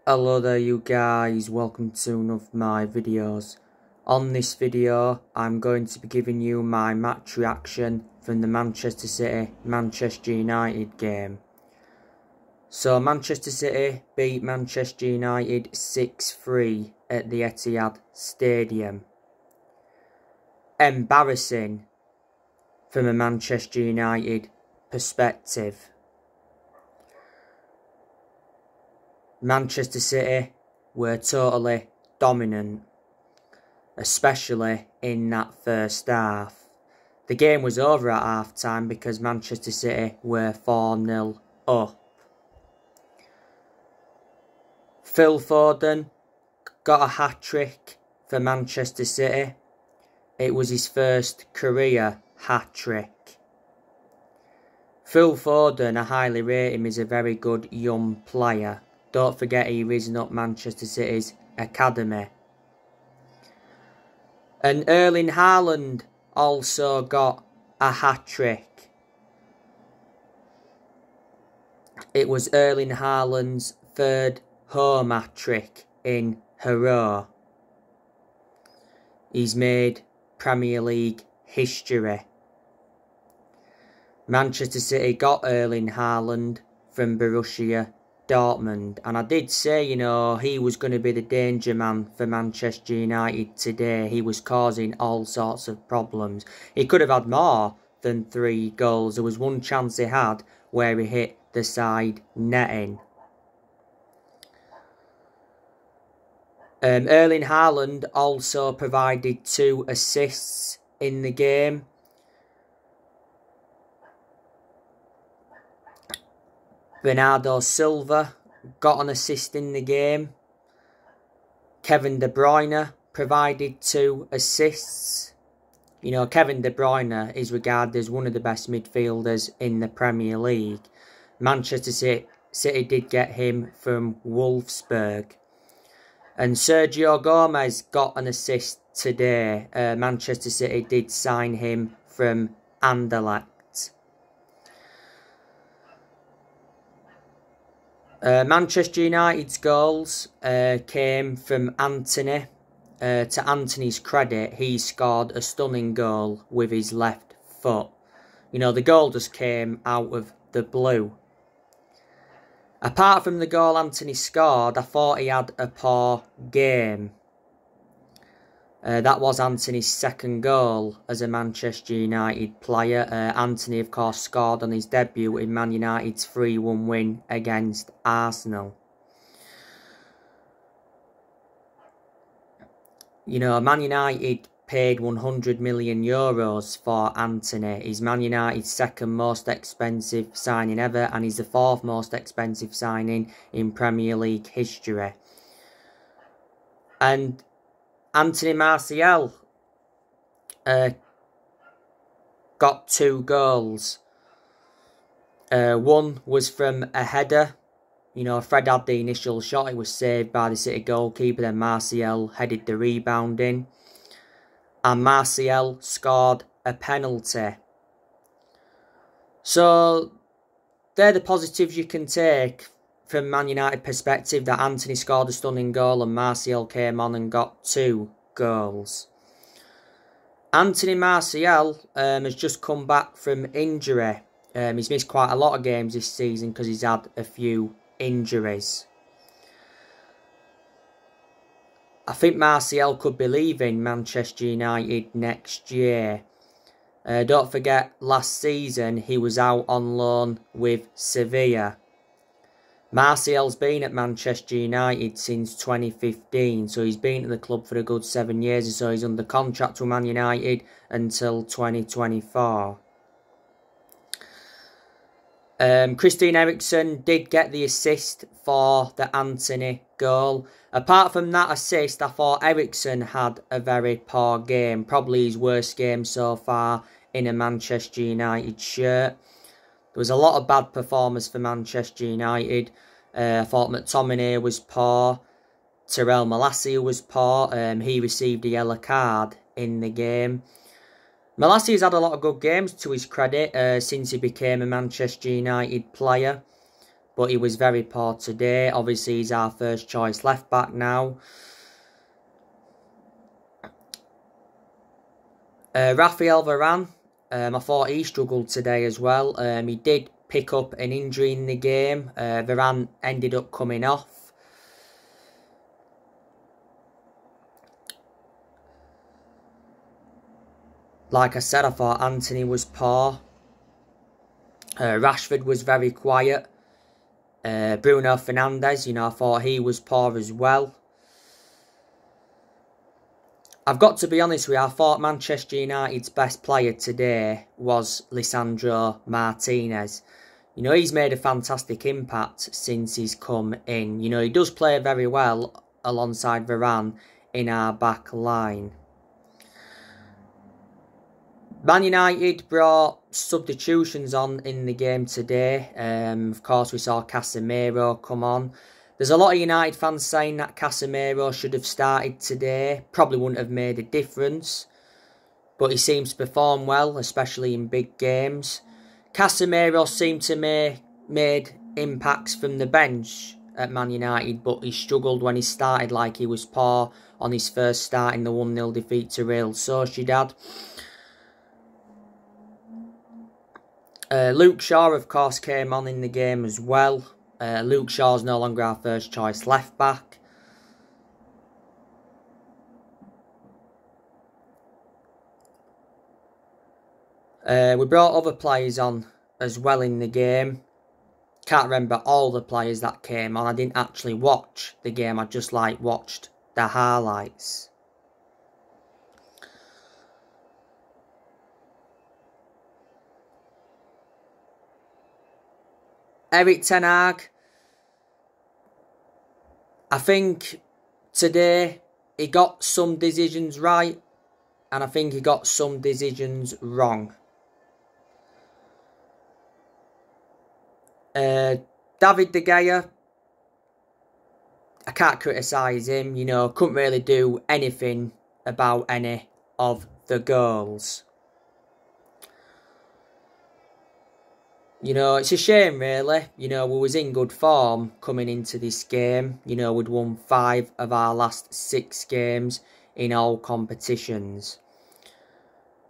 Hello there you guys, welcome to one of my videos. On this video I'm going to be giving you my match reaction from the Manchester City Manchester United game. So Manchester City beat Manchester United 6-3 at the Etihad Stadium. Embarrassing from a Manchester United perspective. Manchester City were totally dominant, especially in that first half. The game was over at half time because Manchester City were 4-0 up. Phil Foden got a hat-trick for Manchester City. It was his first career hat-trick. Phil Foden, I highly rate him, is a very good young player. Don't forget he risen up Manchester City's academy. And Erling Haaland also got a hat-trick. It was Erling Haaland's third home hat-trick in a row. He's made Premier League history. Manchester City got Erling Haaland from Borussia Dortmund, and I did say, he was going to be the danger man for Manchester United today. He was causing all sorts of problems. He could have had more than 3 goals. There was one chance he had where he hit the side netting. Erling Haaland also provided 2 assists in the game. Bernardo Silva got an assist in the game. Kevin De Bruyne provided 2 assists. Kevin De Bruyne is regarded as one of the best midfielders in the Premier League. Manchester City did get him from Wolfsburg. And Sergio Gomez got an assist today. Manchester City did sign him from Anderlecht. Manchester United's goals came from Antony. To Antony's credit, he scored a stunning goal with his left foot. The goal just came out of the blue. Apart from the goal Antony scored, I thought he had a poor game. That was Antony's second goal as a Manchester United player. Antony, of course, scored on his debut in Man United's 3-1 win against Arsenal. Man United paid €100 million for Antony. He's Man United's second most expensive signing ever, and he's the 4th most expensive signing in Premier League history. And Anthony Martial got 2 goals. One was from a header. Fred had the initial shot. It was saved by the City goalkeeper. Then Martial headed the rebound in. And Martial scored a penalty. So, they're the positives you can take from Man United perspective, that Antony scored a stunning goal and Martial came on and got 2 goals. Anthony Martial has just come back from injury. He's missed quite a lot of games this season because he's had a few injuries. I think Martial could be leaving Manchester United next year. Don't forget, last season he was out on loan with Sevilla. Martial's been at Manchester United since 2015, so he's been at the club for a good 7 years or so. He's under contract with Man United until 2024. Christian Eriksen did get the assist for the Antony goal. Apart from that assist, I thought Eriksen had a very poor game. Probably his worst game so far in a Manchester United shirt. There was a lot of bad performers for Manchester United. I thought McTominay was poor. Tyrell Malacia was poor. He received a yellow card in the game. Malacia's had a lot of good games to his credit since he became a Manchester United player. but he was very poor today. Obviously, he's our first choice left back now. Rafael Varane, I thought he struggled today as well. He did pick up an injury in the game. Varane ended up coming off. Like I said, I thought Antony was poor. Rashford was very quiet. Bruno Fernandes, I thought he was poor as well. I've got to be honest with you, I thought Manchester United's best player today was Lisandro Martinez. He's made a fantastic impact since he's come in. He does play very well alongside Varane in our back line. Man United brought substitutions on in the game today. Of course, we saw Casemiro come on. There's a lot of United fans saying that Casemiro should have started today. Probably wouldn't have made a difference. But he seems to perform well, especially in big games. Casemiro seemed to made impacts from the bench at Man United, but he struggled when he started, like he was poor on his first start in the 1-0 defeat to Real Sociedad. Luke Shaw, of course, came on in the game as well. Luke Shaw's no longer our first choice left back. We brought other players on as well in the game. Can't remember all the players that came on. I didn't actually watch the game. I just watched the highlights. Erik ten Hag, I think today he got some decisions right and I think he got some decisions wrong. David De Gea, I can't criticise him, couldn't really do anything about any of the goals. It's a shame really. We was in good form coming into this game. We'd won 5 of our last 6 games in all competitions.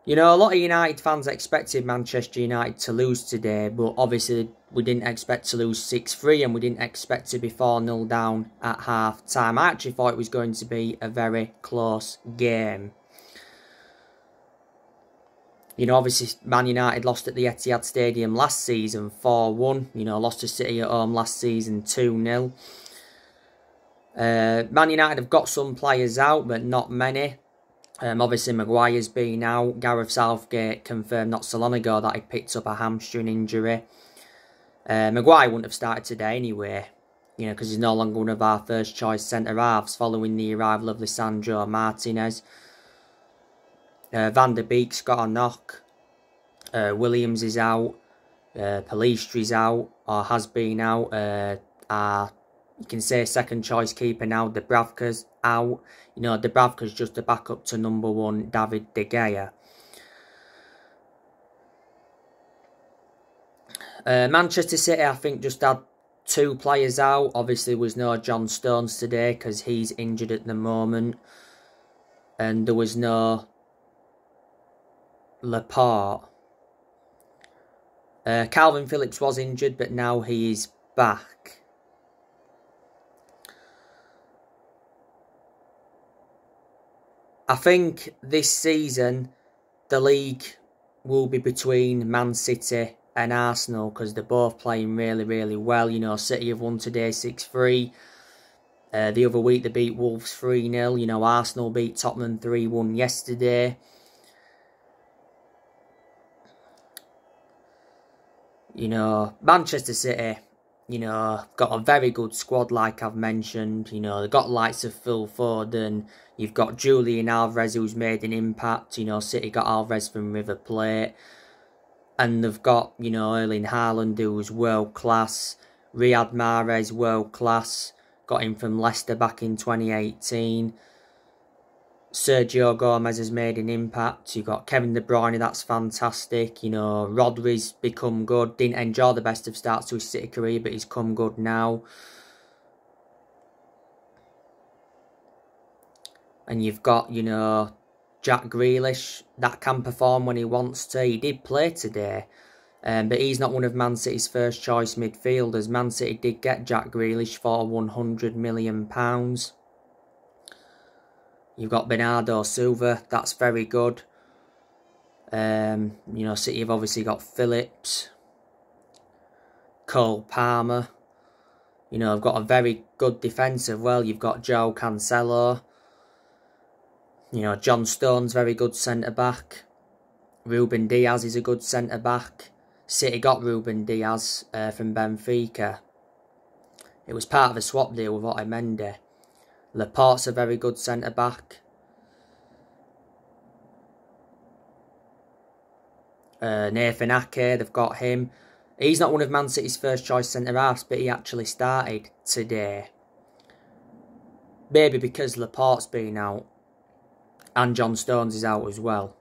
A lot of United fans expected Manchester United to lose today, but obviously we didn't expect to lose 6-3 and we didn't expect to be 4-0 down at half time. I actually thought it was going to be a very close game. Obviously, Man United lost at the Etihad Stadium last season 4-1. Lost to City at home last season 2-0. Man United have got some players out, but not many. Obviously, Maguire's been out. Gareth Southgate confirmed not so long ago that he picked up a hamstring injury. Maguire wouldn't have started today anyway, because he's no longer one of our first choice centre-halves following the arrival of Lisandro Martinez. Van der Beek's got a knock. Williams is out. Palestri's out, or has been out. You can say second choice keeper now, Dubravka's out. Dubravka's just a backup to number 1, David De Gea. Manchester City, I think, just had 2 players out. Obviously, there was no John Stones today because he's injured at the moment. And there was no Laporte. Calvin Phillips was injured, but now he is back. I think this season the league will be between Man City and Arsenal because they're both playing really, really well. City have won today 6-3. The other week they beat Wolves 3-0. Arsenal beat Tottenham 3-1 yesterday. Manchester City, got a very good squad like I've mentioned. They've got likes of Phil Foden. You've got Julian Alvarez who's made an impact. City got Alvarez from River Plate. And they've got, Erling Haaland who's world class. Riyad Mahrez, world class. Got him from Leicester back in 2018. Sergio Gomez has made an impact. You've got Kevin De Bruyne, that's fantastic. You know, Rodri's become good. Didn't enjoy the best of starts to his City career, but he's come good now. And you've got, you know, Jack Grealish, that can perform when he wants to. He did play today, but he's not one of Man City's first choice midfielders. Man City did get Jack Grealish for £100 million. You've got Bernardo Silva, that's very good. You know, City have obviously got Phillips, Cole Palmer. You know, I've got a very good defence as well. You've got Joe Cancelo. You know, John Stone's very good centre-back. Ruben Diaz is a good centre-back. City got Ruben Diaz from Benfica. It was part of a swap deal with Otamendi. Laporte's a very good centre-back. Nathan Ake, they've got him. He's not one of Man City's first choice centre-halves, but he actually started today. Maybe because Laporte's been out. And John Stones is out as well.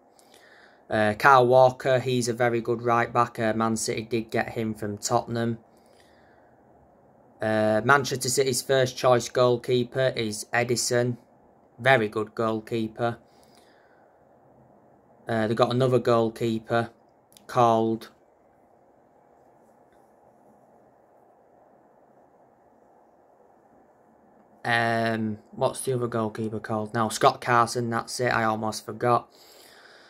Kyle Walker, he's a very good right-back. Man City did get him from Tottenham. Manchester City's first choice goalkeeper is Edison. Very good goalkeeper. They've got another goalkeeper called... what's the other goalkeeper called now? Scott Carson, that's it, I almost forgot.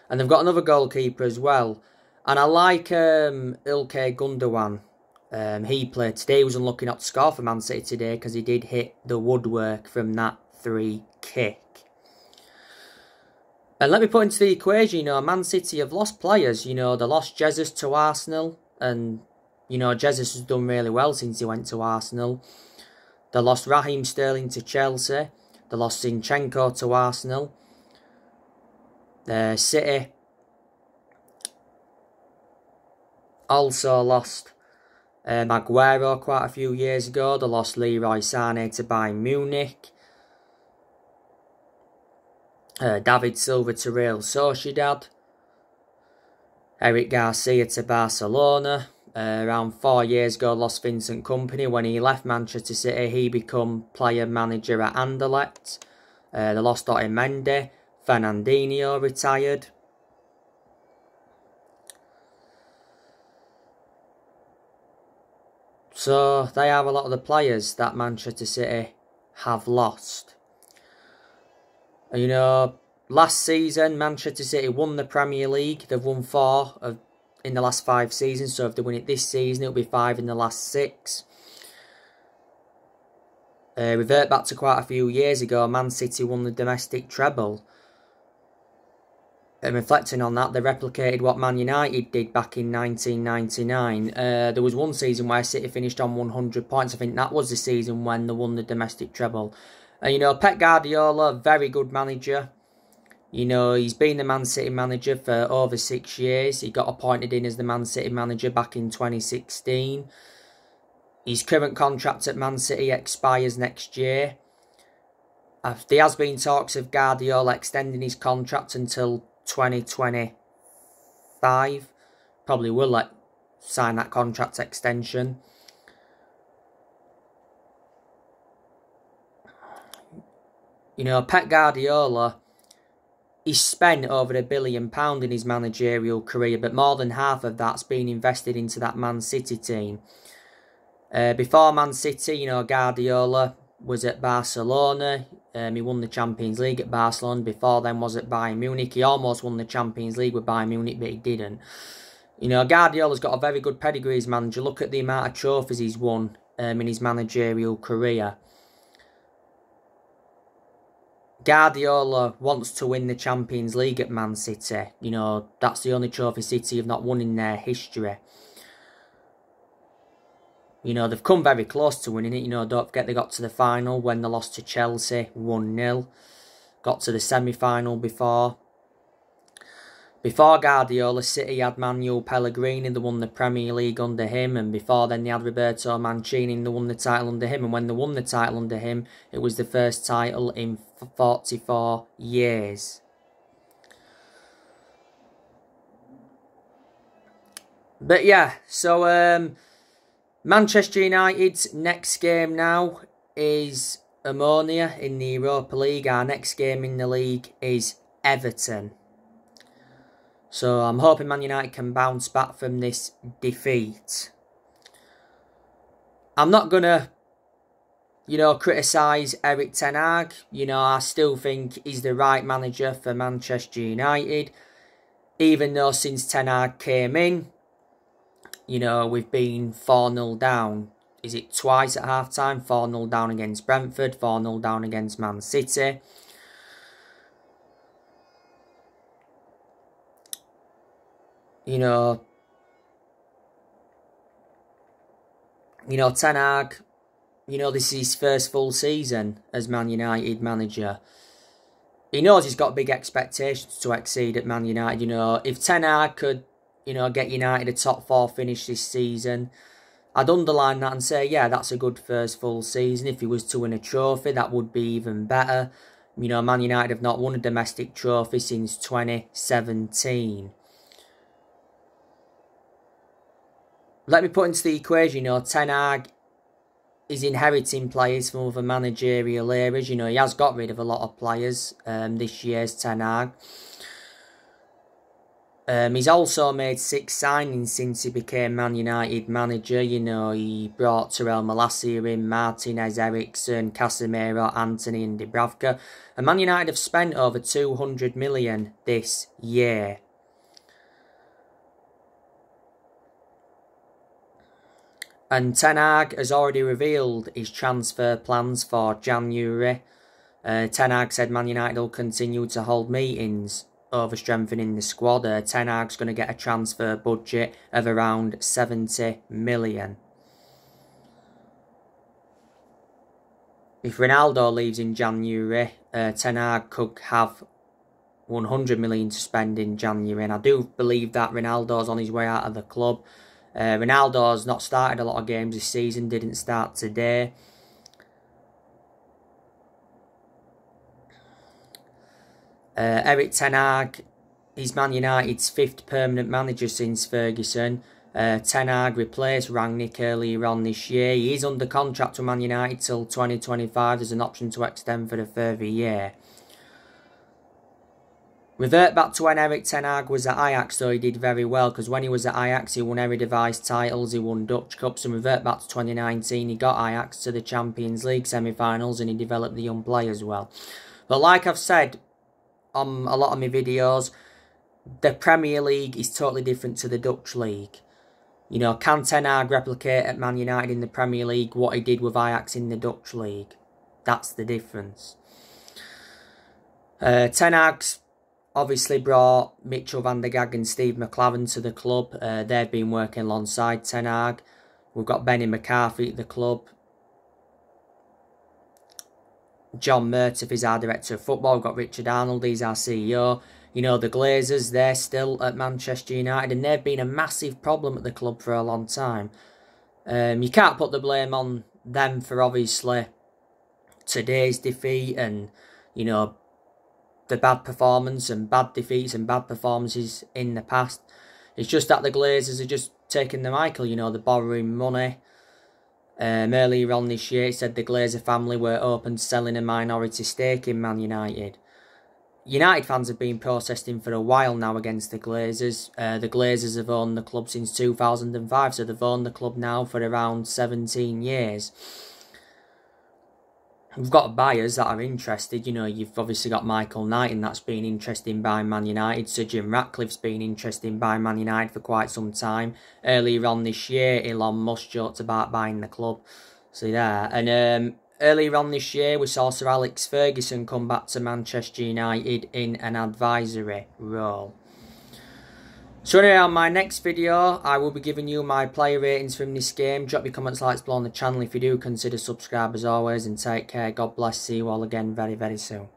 And they've got another goalkeeper as well. And I like Ilkay Gundogan. He played today. He was unlucky not to score for Man City today because he did hit the woodwork from that free kick. And let me put into the equation, you know, Man City have lost players. You know, they lost Jesus to Arsenal. And, you know, Jesus has done really well since he went to Arsenal. They lost Raheem Sterling to Chelsea. They lost Zinchenko to Arsenal. City also lost Maguire quite a few years ago. They lost Leroy Sané to Bayern Munich. David Silva to Real Sociedad. Eric Garcia to Barcelona. Around 4 years ago, lost Vincent Kompany. When he left Manchester City, he became player manager at Anderlecht. They lost Otamendi. Fernandinho retired. So, they are a lot of the players that Manchester City have lost. And, you know, last season, Manchester City won the Premier League. They've won 4 in the last 5 seasons. So, if they win it this season, it'll be 5 in the last 6. Revert back to quite a few years ago, Man City won the domestic treble. And reflecting on that, they replicated what Man United did back in 1999. There was one season where City finished on 100 points. I think that was the season when they won the domestic treble. And, you know, Pep Guardiola, very good manager. You know, he's been the Man City manager for over 6 years. He got appointed in as the Man City manager back in 2016. His current contract at Man City expires next year. There has been talks of Guardiola extending his contract until 2025. Probably will sign that contract extension. You know, Pep Guardiola, he's spent over £1 billion in his managerial career, but more than half of that's been invested into that Man City team. Before Man City, you know, Guardiola was at Barcelona. He won the Champions League at Barcelona. Before then was at Bayern Munich. He almost won the Champions League with Bayern Munich, but he didn't. You know, Guardiola's got a very good pedigree as manager. Look at the amount of trophies he's won in his managerial career. Guardiola wants to win the Champions League at Man City. You know, that's the only trophy City have not won in their history. You know, they've come very close to winning it. You know, don't forget they got to the final when they lost to Chelsea 1-0. Got to the semi-final before. Before Guardiola, City had Manuel Pellegrini, they won the Premier League under him, and before then they had Roberto Mancini, and they won the title under him, and when they won the title under him, it was the first title in 44 years. But yeah, so Manchester United's next game now is Omonia in the Europa League. Our next game in the league is Everton. So I'm hoping Man United can bounce back from this defeat. I'm not going to, criticise Erik ten Hag. I still think he's the right manager for Manchester United. Even though since ten Hag came in, we've been 4-0 down. Is it twice at half-time? 4-0 down against Brentford, 4-0 down against Man City. Ten Hag, this is his first full season as Man United manager. He knows he's got big expectations to exceed at Man United. If Ten Hag could, get United a top 4 finish this season, I'd underline that and say, yeah, that's a good first full season. If he was to win a trophy, that would be even better. Man United have not won a domestic trophy since 2017. Let me put into the equation, Ten Hag is inheriting players from other managerial eras. He has got rid of a lot of players this year's Ten Hag. He's also made 6 signings since he became Man United manager. He brought Terrell Malacia in, Martinez, Eriksen, Casemiro, Antony and Dubravka. And Man United have spent over 200 million this year. And Ten Hag has already revealed his transfer plans for January. Ten Hag said Man United will continue to hold meetings over strengthening the squad. Ten Hag's going to get a transfer budget of around 70 million. If Ronaldo leaves in January, Ten Hag could have 100 million to spend in January. And I do believe that Ronaldo's on his way out of the club. Ronaldo's not started a lot of games this season, didn't start today. Erik ten Hag is Man United's 5th permanent manager since Ferguson. Ten Hag replaced Rangnick earlier on this year. He is under contract with Man United till 2025. There's an option to extend for a further year. Revert back to when Erik ten Hag was at Ajax, though he did very well, because when he was at Ajax he won Eredivisie titles, he won Dutch Cups, and revert back to 2019 he got Ajax to the Champions League semi-finals and he developed the young players well. But like I've said on a lot of my videos, the Premier League is totally different to the Dutch League. Can Ten Hag replicate at Man United in the Premier League what he did with Ajax in the Dutch League? That's the difference. Ten Hag's obviously brought Mitchell van der Gaag and Steve McClaren to the club. They've been working alongside Ten Hag. We've got Benny McCarthy at the club. John Murtough is our Director of Football. We've got Richard Arnold, he's our CEO. The Glazers, they're still at Manchester United, and they've been a massive problem at the club for a long time. You can't put the blame on them for obviously today's defeat and, the bad performance and bad defeats and bad performances in the past. It's just that the Glazers are just taking the Michael, they're borrowing money. Earlier on this year, it said the Glazer family were open to selling a minority stake in Man United. United fans have been protesting for a while now against the Glazers. The Glazers have owned the club since 2005, so they've owned the club now for around 17 years. We've got buyers that are interested. You've obviously got Michael Knighton that's been interested in buying Man United. Sir Jim Ratcliffe's been interested in buying Man United for quite some time. Earlier on this year, Elon Musk joked about buying the club. See there. And earlier on this year, we saw Sir Alex Ferguson come back to Manchester United in an advisory role. So anyway, on my next video, I will be giving you my player ratings from this game. Drop your comments, likes below on the channel if you do. Consider subscribe as always, and take care. God bless. See you all again very, very soon.